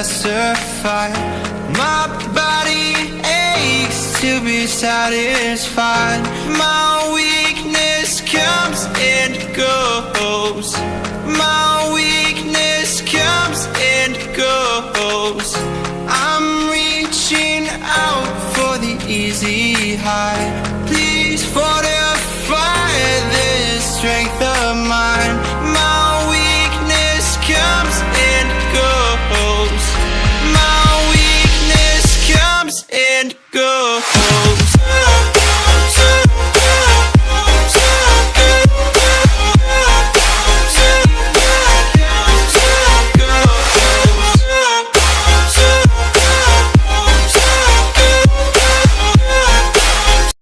pacified. My body aches to be satisfied. My weakness comes and goes. My weakness comes and goes. I'm reaching out for the easy high.